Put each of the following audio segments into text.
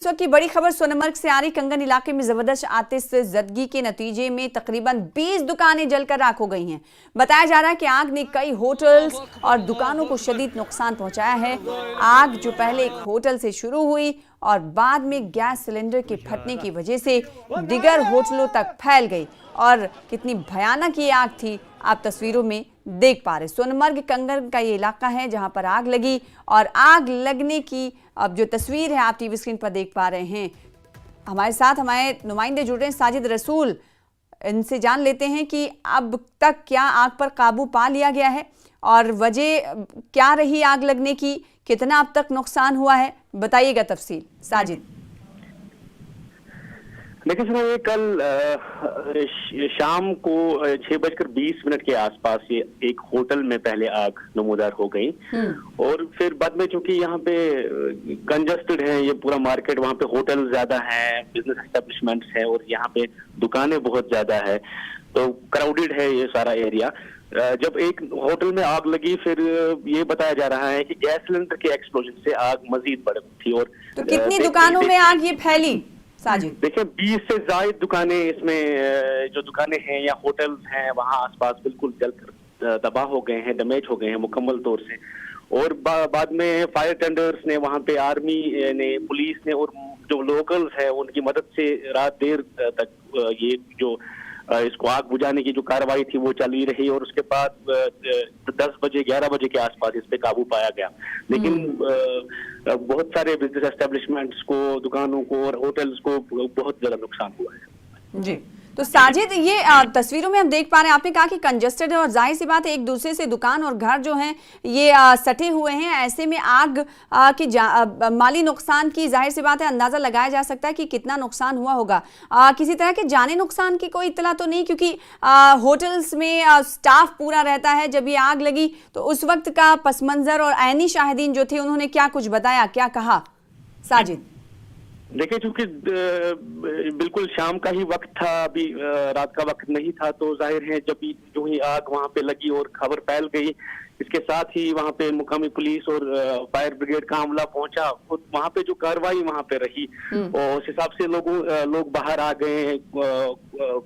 इस वक्त की बड़ी खबर सोनमर्ग से आ रही। कंगन इलाके में जबरदस्त आतिशबाजी के नतीजे में तकरीबन 20 दुकानें जलकर राख हो गई हैं। बताया जा रहा है कि आग ने कई होटल्स और दुकानों को शदीद नुकसान पहुंचाया है। आग जो पहले एक होटल से शुरू हुई और बाद में गैस सिलेंडर के फटने की वजह से दीगर होटलों तक फैल गई और कितनी भयानक ये आग थी आप तस्वीरों में देख पा रहे। सोनमर्ग कंगन का ये इलाका है जहां पर आग लगी और आग लगने की अब जो तस्वीर है आप टीवी स्क्रीन पर देख पा रहे हैं। हमारे साथ हमारे नुमाइंदे जुड़ रहे हैं, साजिद रसूल। इनसे जान लेते हैं कि अब तक क्या आग पर काबू पा लिया गया है और वजह क्या रही आग लगने की, कितना अब तक नुकसान हुआ है, बताइएगा तफसील साजिद। देखिए सुनो, ये कल शाम को 6:20 के आसपास ये एक होटल में पहले आग नमूदार हो गई और फिर बाद में चूंकि यहाँ पे कंजस्टेड है ये पूरा मार्केट, वहाँ पे होटल ज्यादा हैं, बिजनेस एस्टेब्लिशमेंट्स हैं और यहाँ पे दुकानें बहुत ज्यादा है, तो क्राउडेड है ये सारा एरिया। जब एक होटल में आग लगी फिर ये बताया जा रहा है कि गैस सिलेंडर के एक्सप्लोजन से आग मजीद बढ़ थी। और तो कितनी दुकानों में आग ये फैली साजिद? देखिए 20 से ज्यादा दुकानें इसमें जो दुकानें हैं या होटल्स हैं वहाँ आसपास बिल्कुल जलकर तबाह हो गए हैं, डैमेज हो गए हैं मुकम्मल तौर से। और बाद में फायर टेंडर्स ने, वहाँ पे आर्मी ने, पुलिस ने और जो लोकल्स है उनकी मदद से रात देर तक ये जो इसको आग बुझाने की जो कार्रवाई थी वो चली रही और उसके बाद 10 बजे 11 बजे के आसपास इस पे काबू पाया गया। लेकिन बहुत सारे बिजनेस एस्टेब्लिशमेंट्स को, दुकानों को और होटल्स को बहुत ज्यादा नुकसान हुआ है। जी, तो साजिद ये तस्वीरों में हम देख पा रहे हैं, आपने कहा कि कंजस्टेड है और जाहिर सी बात है एक दूसरे से दुकान और घर जो हैं ये सटे हुए हैं। ऐसे में आग की माली नुकसान की जाहिर सी बात है अंदाजा लगाया जा सकता है कि कितना नुकसान हुआ होगा। किसी तरह के जानी नुकसान की कोई इत्तला तो नहीं, क्योंकि होटल्स में स्टाफ पूरा रहता है। जब ये आग लगी तो उस वक्त का पस मंजर और ऐनी शाहिदीन जो थे उन्होंने क्या कुछ बताया, क्या कहा साजिद? देखिए चूंकि बिल्कुल शाम का ही वक्त था, अभी रात का वक्त नहीं था, तो जाहिर है जब जो ही आग वहां पे लगी और खबर फैल गई, इसके साथ ही वहां पे मुकामी पुलिस और फायर ब्रिगेड का अमला पहुंचा। वहां पे जो कार्रवाई वहां पे रही और उस हिसाब से लोग बाहर आ गए हैं।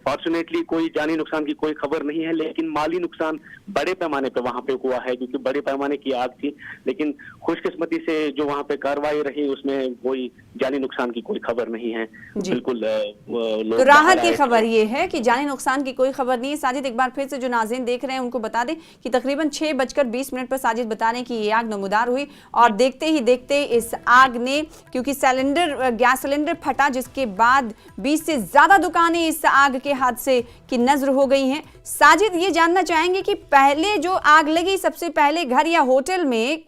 फॉर्चुनेटली कोई जानी नुकसान की कोई खबर नहीं है, लेकिन माली नुकसान बड़े पैमाने पे वहां पे हुआ है क्योंकि बड़े पैमाने की आग थी। लेकिन खुशकिस्मती से जो वहां पे कार्रवाई रही उसमें कोई जानी नुकसान की कोई खबर नहीं है। बिल्कुल तो राहत की खबर ये है कि जानी नुकसान की कोई खबर नहीं है। साजिद एक बार फिर से जो नाज़रीन देख रहे हैं उनको बता दें कि तकरीबन 6:20 पर साजिद बता रहे हैं कि ये आग नमूदार हुई और देखते ही देखते इस आग ने, क्योंकि गैस सिलेंडर फटा जिसके बाद 20 से ज्यादा दुकानें इस आग के हादसे की नजर हो गई हैं। साजिद ये जानना चाहेंगे कि पहले जो आग लगी सबसे पहले घर या होटल में,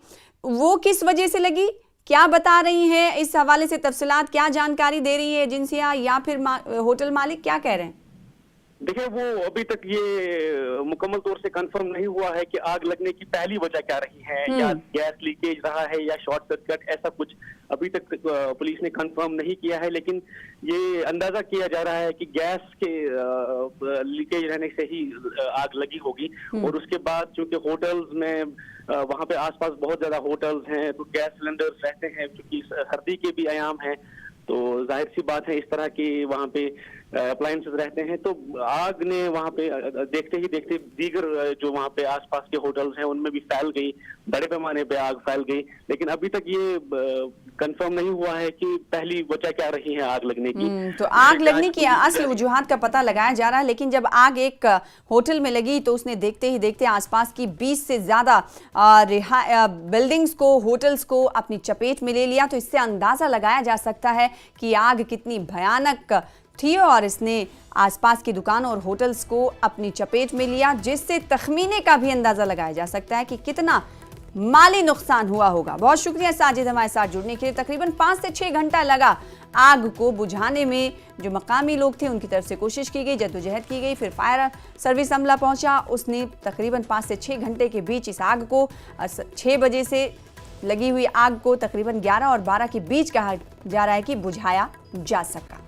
वो किस वजह से लगी, क्या बता रही हैं इस हवाले से तफसीलात, क्या जानकारी दे रही है एजेंसियां या फिर होटल मालिक क्या कह रहे हैं? देखिए वो अभी तक ये मुकम्मल तौर से कंफर्म नहीं हुआ है कि आग लगने की पहली वजह क्या रही है, या गैस लीकेज रहा है या शॉर्ट सर्किट, ऐसा कुछ अभी तक पुलिस ने कंफर्म नहीं किया है। लेकिन ये अंदाजा किया जा रहा है कि गैस के लीकेज रहने से ही आग लगी होगी। और उसके बाद चूंकि होटल्स में वहाँ पे आसपास बहुत ज्यादा होटल्स हैं तो गैस सिलेंडर्स रहते हैं, क्योंकि सर्दी के भी अयाम हैं तो जाहिर सी बात है इस तरह की वहाँ पे अप्लायंसेस रहते हैं। तो आग ने वहाँ पे देखते ही देखते दीगर जो वहाँ पे आसपास के होटल्स हैं उनमें भी फैल गई, बड़े पैमाने पे आग फैल गई। लेकिन अभी तक ये कंफर्म नहीं हुआ है कि पहली वजह क्या रही है आग लगने की। तो आग लगने की असल वजूहात का पता लगाया जा रहा है, लेकिन जब आग एक होटल में लगी तो उसने देखते ही देखते आसपास की 20 से ज्यादा बिल्डिंग्स को, होटल्स को अपनी चपेट में ले लिया। तो इससे अंदाजा लगाया जा सकता है कि आग कितनी भयानक थी और इसने आसपास की दुकानों और होटल्स को अपनी चपेट में लिया, जिससे तखमीने का भी अंदाजा लगाया जा सकता है कि कितना माली नुकसान हुआ होगा। बहुत शुक्रिया साजिद हमारे साथ जुड़ने के लिए। तकरीबन 5 से 6 घंटा लगा आग को बुझाने में। जो मकामी लोग थे उनकी तरफ से कोशिश की गई, जद्दोजहद की गई, फिर फायर सर्विस अमला पहुंचा, उसने तकरीबन 5 से 6 घंटे के बीच इस आग को 6 बजे से लगी हुई आग को तकरीबन 11 और 12 के बीच कहा जा रहा है कि बुझाया जा सका।